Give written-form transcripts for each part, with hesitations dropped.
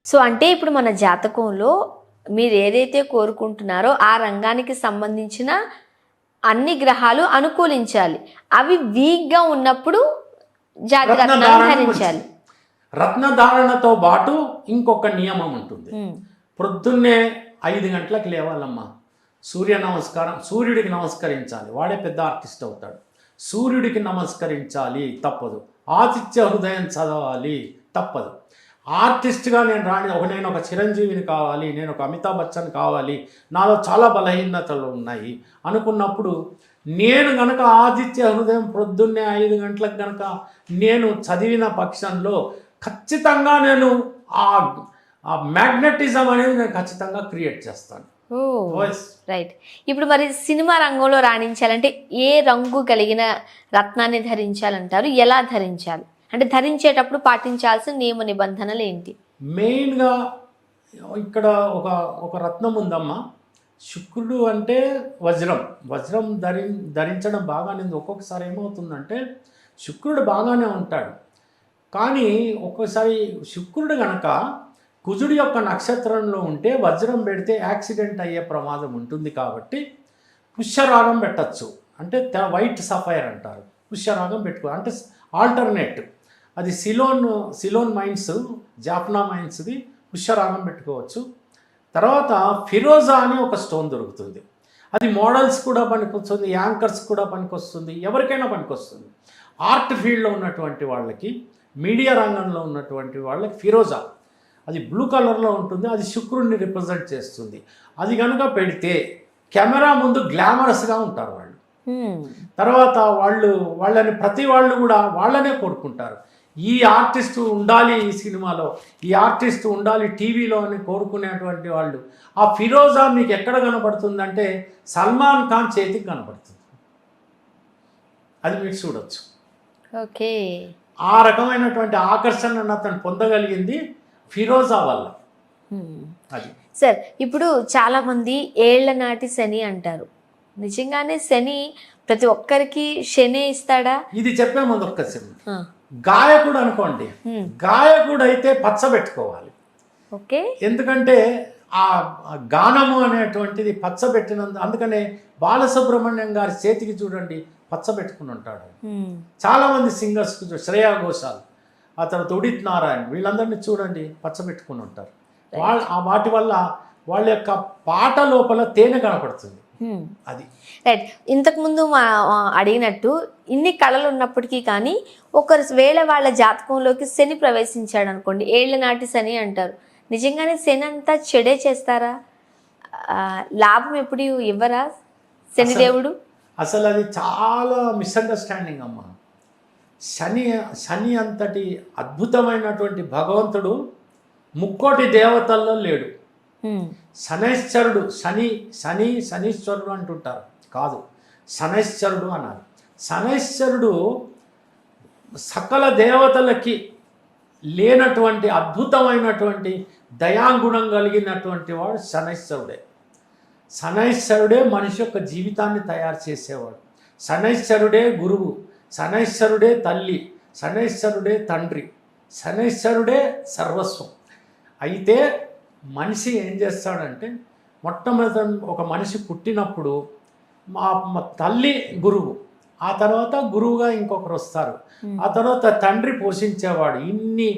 So అంటే ఇప్పుడు మన జాతకంలో మీరు ఏదైతే కోరుకుంటున్నారో ఆ రంగానికి సంబంధించిన అన్ని గ్రహాలు అనుకూలించాలి. అవి వీక్గా ఉన్నప్పుడు జాతి రత్నాలు ధరించాలి. రత్నధారణతో పాటు ఇంకొక నియమం ఉంటుంది. ప్రొద్దున్నే 5 గంటలకు లేవాలమ్మా. సూర్యుడికి నమస్కరించాలి. వాడే పెద్ద ఆర్టిస్ట్ అవుతాడు. సూర్యుడికి నమస్కరించాలి, తప్పదు. ఆదిత్య హృదయం చదవాలి, తప్పదు. ఆర్టిస్ట్గా నేను ఒక చిరంజీవిని కావాలి, నేను ఒక అమితాబ్ బచ్చన్ కావాలి, నాలో చాలా బలహీనతలు ఉన్నాయి అనుకున్నప్పుడు నేను గనక ఆదిత్య హృదయం ప్రొద్దున్నే 5 గంటలకు గనక నేను చదివిన పక్షంలో ఖచ్చితంగా నేను ఆ మ్యాగ్నెటిజం అనేది నేను ఖచ్చితంగా క్రియేట్ చేస్తాను. రైట్. ఇప్పుడు మరి సినిమా రంగంలో రాణించాలంటే ఏ రంగు కలిగిన రత్నాన్ని ధరించాలంటారు? ఎలా ధరించాలి? అంటే ధరించేటప్పుడు పాటించాల్సిన నియమ నిబంధనలు ఏంటి? మెయిన్గా ఇక్కడ ఒక రత్నం ఉందమ్మా. శుక్రుడు అంటే వజ్రం ధరించడం బాగానే ఉంది. ఒక్కొక్కసారి ఏమవుతుందంటే శుక్రుడు బాగానే ఉంటాడు, కానీ ఒక్కోసారి శుక్రుడు గనక కుజుడి యొక్క నక్షత్రంలో ఉంటే వజ్రం పెడితే యాక్సిడెంట్ అయ్యే ప్రమాదం ఉంటుంది. కాబట్టి పుష్యరాగం పెట్టచ్చు. అంటే వైట్ సఫైర్ అంటారు. పుష్యరాగం పెట్టుకో అంటే ఆల్టర్నేట్. అది సిలోన్ మైన్స్, జాఫ్నా మైన్స్ది పుష్యరాగం పెట్టుకోవచ్చు. తర్వాత ఫిరోజా అని ఒక స్టోన్ దొరుకుతుంది. అది మోడల్స్ కూడా పనికొస్తుంది, యాంకర్స్ కూడా పనికొస్తుంది, ఎవరికైనా పనికొస్తుంది. ఆర్ట్ ఫీల్డ్లో ఉన్నటువంటి వాళ్ళకి, మీడియా రంగంలో ఉన్నటువంటి వాళ్ళకి ఫిరోజా అది బ్లూ కలర్లో ఉంటుంది. అది శుక్రుడిని రిప్రజెంట్ చేస్తుంది. అది కనుక పెడితే కెమెరా ముందు గ్లామరస్గా ఉంటారు వాళ్ళు. తర్వాత వాళ్ళని ప్రతి వాళ్ళు కూడా వాళ్ళనే కోరుకుంటారు. ఈ ఆర్టిస్ట్ ఉండాలి ఈ సినిమాలో, ఈ ఆర్టిస్ట్ ఉండాలి టీవీలో అని కోరుకునేటువంటి వాళ్ళు. ఆ ఫిరోజా మీకు ఎక్కడ కనపడుతుందంటే సల్మాన్ ఖాన్ చేతికి కనపడుతుంది. అది మీరు చూడొచ్చు. ఓకే. ఆ రకమైనటువంటి ఆకర్షణను అతను పొందగలిగింది ఫిరోజా వల్ల. అది సార్, ఇప్పుడు చాలామంది ఏళ్ల నాటి శని అంటారు. నిజంగానే శని ప్రతి ఒక్కరికి శని ఇస్తాడా? ఇది చెప్పే ముందు ఒక్క శని గాయకుడు అనుకోండి, గాయకుడు అయితే పచ్చ పెట్టుకోవాలి. ఓకే. ఎందుకంటే ఆ గానము అనేటువంటిది పచ్చ పెట్టినందు. అందుకనే బాలసుబ్రహ్మణ్యం గారి చేతికి చూడండి పచ్చ పెట్టుకుని ఉంటాడు. చాలామంది సింగర్స్ శ్రేయా ఘోషాల్, ఆ తర్వాత ఉదిత్ నారాయణ్, వీళ్ళందరినీ చూడండి పచ్చ పెట్టుకుని ఉంటారు. వాటి వల్ల వాళ్ళ యొక్క పాట లోపల తేనె కనపడుతుంది. అది రైట్. ఇంతకుముందు అడిగినట్టు ఇన్ని కళలు ఉన్నప్పటికీ కానీ ఒకవేళ వాళ్ళ జాతకంలోకి శని ప్రవేశించాడు అనుకోండి, ఏళ్ల నాటి శని అంటారు. నిజంగానే శని అంతా చెడే చేస్తారా? లాభం ఎప్పుడు ఇవ్వరా శనిదేవుడు? అసలు అది చాలా మిస్అండర్స్టాండింగ్ అమ్మా. శని అంతటి అద్భుతమైనటువంటి భగవంతుడు ముక్కోటి దేవతల్లో లేడు. శనైశ్వరుడు, శనీశ్వరుడు అంటుంటారు, కాదు శనైశ్వరుడు అన్నారు. శనైశ్వరుడు సకల దేవతలకి లేనటువంటి అద్భుతమైనటువంటి దయాగుణం కలిగినటువంటి వాడు శనైశ్వరుడే. శనైశ్వరుడే మనిషి యొక్క జీవితాన్ని తయారు చేసేవాడు. శనైశ్వరుడే గురువు, శనైశ్వరుడే తల్లి, శనైశ్వరుడే తండ్రి, శనైశ్వరుడే సర్వస్వం. అయితే మనిషి ఏం చేస్తాడంటే మొట్టమొదట ఒక మనిషి పుట్టినప్పుడు మా తల్లి గురువు, ఆ తర్వాత గురువుగా ఇంకొకరు వస్తారు, ఆ తర్వాత తండ్రి పోషించేవాడు, ఇన్ని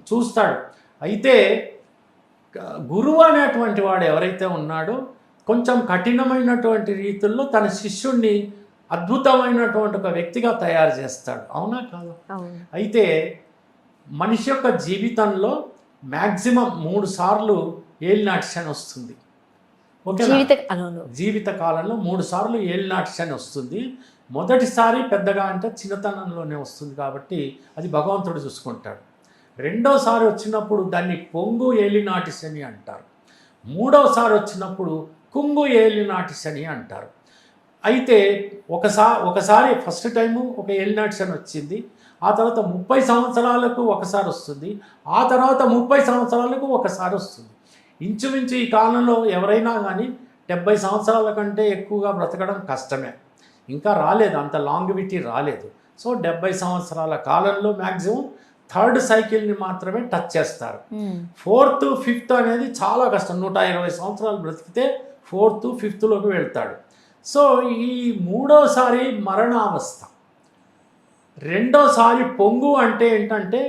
చూస్తాడు. అయితే గురువు అనేటువంటి వాడు ఎవరైతే ఉన్నాడో కొంచెం కఠినమైనటువంటి రీతుల్లో తన శిష్యుణ్ణి అద్భుతమైనటువంటి ఒక వ్యక్తిగా తయారు చేస్తాడు. అవునా కాదు? అయితే మనిషి యొక్క జీవితంలో మ్యాక్సిమం 3 సార్లు ఏలినాటి శని వస్తుంది. ఓకే, జీవిత కాలంలో 3 సార్లు ఏలినాటి శని వస్తుంది. మొదటిసారి పెద్దగా అంటే చిన్నతనంలోనే వస్తుంది కాబట్టి అది భగవంతుడు చూసుకుంటాడు. రెండోసారి వచ్చినప్పుడు దాన్ని పొంగు ఏలినాటి శని అంటారు. మూడవసారి వచ్చినప్పుడు కుంగు ఏలినాటి శని అంటారు. అయితే ఒకసారి ఫస్ట్ టైము ఒక ఏలినాటి శని వచ్చింది, ఆ తర్వాత 30 సంవత్సరాలకు ఒకసారి వస్తుంది, ఆ తర్వాత 30 సంవత్సరాలకు ఒకసారి వస్తుంది. ఇంచుమించు ఈ కాలంలో ఎవరైనా కానీ 70 సంవత్సరాల కంటే ఎక్కువగా బ్రతకడం కష్టమే. ఇంకా రాలేదు, అంత లాంగివిటీ రాలేదు. సో 70 సంవత్సరాల కాలంలో మ్యాక్సిమం థర్డ్ సైకిల్ని మాత్రమే టచ్ చేస్తారు. ఫోర్త్ ఫిఫ్త్ అనేది చాలా కష్టం. 120 సంవత్సరాలు బ్రతికితే ఫోర్త్ ఫిఫ్త్లోకి వెళ్తాడు. సో ఈ మూడోసారి మరణావస్థ, రెండోసారి పొంగు అంటే ఏంటంటే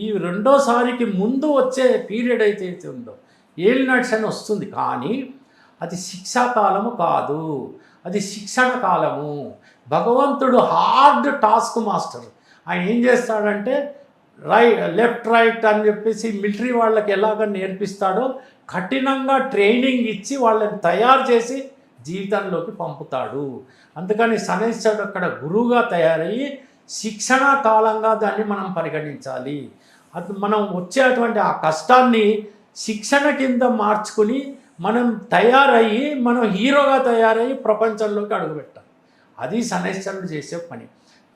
ఈ రెండోసారికి ముందు వచ్చే పీరియడ్ అయితే ఉందో ఏలినాట్స్ అని వస్తుంది. కానీ అది శిక్షాకాలము కాదు, అది శిక్షణ కాలము. భగవంతుడు హార్డ్ టాస్క్ మాస్టర్. ఆయన ఏం చేస్తాడంటే లెఫ్ట్ రైట్ అని చెప్పేసి మిలిటరీ వాళ్ళకి ఎలాగ నేర్పిస్తాడో కఠినంగా ట్రైనింగ్ ఇచ్చి వాళ్ళని తయారు చేసి జీవితంలోకి పంపుతాడు. అందుకని శనైశ్వరుడు అక్కడ గురువుగా తయారయ్యి శిక్షణ కాలంగా దాన్ని మనం పరిగణించాలి. అది మనం వచ్చేటువంటి ఆ కష్టాన్ని శిక్షణ కింద మార్చుకుని మనం తయారయ్యి మనం హీరోగా తయారయ్యి ప్రపంచంలోకి అడుగుపెట్టాలి. అది శనైశ్వరుడు చేసే పని.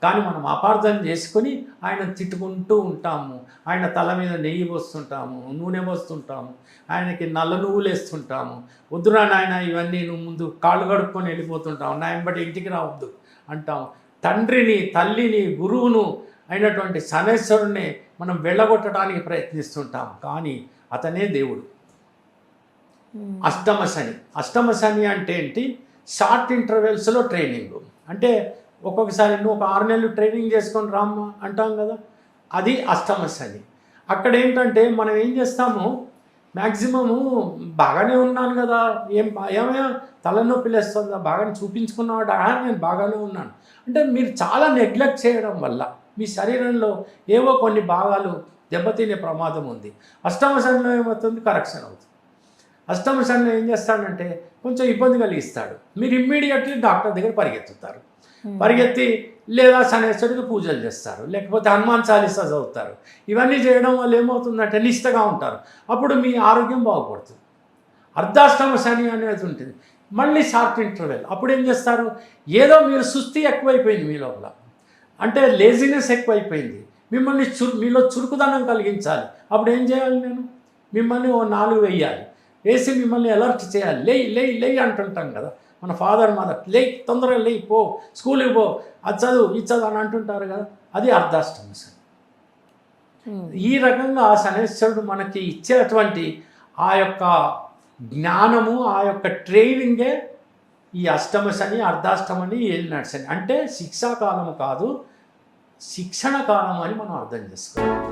కానీ మనం అపార్థం చేసుకొని ఆయన తిట్టుకుంటూ ఉంటాము, ఆయన తల మీద నెయ్యి పోస్తుంటాము, నూనె పోస్తుంటాము, ఆయనకి నల్ల నువ్వులు వేస్తుంటాము. వద్దురా నాయన ఇవన్నీ నువ్వు ముందు కాళ్ళు కడుక్కొని వెళ్ళిపోతుంటాము, నా వెంబడి ఇంటికి రావద్దు అంటాము. తండ్రిని, తల్లిని, గురువును అయినటువంటి శనైశ్వరుణ్ణి మనం వెళ్ళగొట్టడానికి ప్రయత్నిస్తుంటాం. కానీ అతనే దేవుడు. అష్టమ శని. అష్టమ శని అంటే ఏంటి? షార్ట్ ఇంటర్వెల్స్లో ట్రైనింగ్. అంటే ఒక్కొక్కసారి నువ్వు ఒక 6 నెలలు ట్రైనింగ్ చేసుకొని రామ్మ అంటాం కదా, అది అష్టమ శని. అక్కడ మనం ఏం చేస్తాము, మ్యాక్సిమము బాగానే ఉన్నాను కదా, ఏమయ్యా తలనొప్పి లేస్తుందా, బాగానే చూపించుకున్నాడు, నేను బాగానే ఉన్నాను అంటే మీరు చాలా నెగ్లెక్ట్ చేయడం వల్ల మీ శరీరంలో ఏవో కొన్ని భాగాలు దెబ్బతినే ప్రమాదం ఉంది. అష్టమ శనిలో ఏమవుతుంది? కరెక్షన్ అవుతుంది. అష్టమ శనిలో ఏం చేస్తాడంటే కొంచెం ఇబ్బంది కలిగిస్తాడు. మీరు ఇమ్మీడియట్లీ డాక్టర్ దగ్గర పరిగెత్తుతారు. పరిగెత్తి లేదా శనైశ్వరుడికి పూజలు చేస్తారు, లేకపోతే హనుమాన్ చాలీసా చదువుతారు. ఇవన్నీ చేయడం వల్ల ఏమవుతుందంటే నిష్టగా ఉంటారు. అప్పుడు మీ ఆరోగ్యం బాగుపడుతుంది. అర్ధాష్టమ శని అనేది ఉంటుంది, మళ్ళీ షార్ట్ ఇంటర్వెల్. అప్పుడు ఏం చేస్తారు? ఏదో మీరు సుస్థి ఎక్కువైపోయింది మీ లోపల, అంటే లేజినెస్ ఎక్కువైపోయింది, మిమ్మల్ని మీలో చురుకుదనం కలిగించాలి. అప్పుడు ఏం చేయాలి? నేను మిమ్మల్ని 4 వేయాలి, వేసి మిమ్మల్ని అలర్ట్ చేయాలి. లేయి అంటుంటాం కదా మన ఫాదర్ మదర్, తొందరగా లేయి, పో స్కూల్కి పో, అది చదువు ఇది చదువు అని అంటుంటారు కదా, అది అర్ధాష్టమ శని. ఈ రకంగా శనైశ్వరుడు మనకి ఇచ్చేటువంటి ఆ యొక్క జ్ఞానము, ఆ యొక్క ట్రైనింగే ఈ అష్టమ శని, అర్ధాష్టమని, ఏలినాటి శని. అంటే శిక్షాకాలము కాదు, శిక్షణ కాలం అని మనం అర్థం చేసుకోవాలి.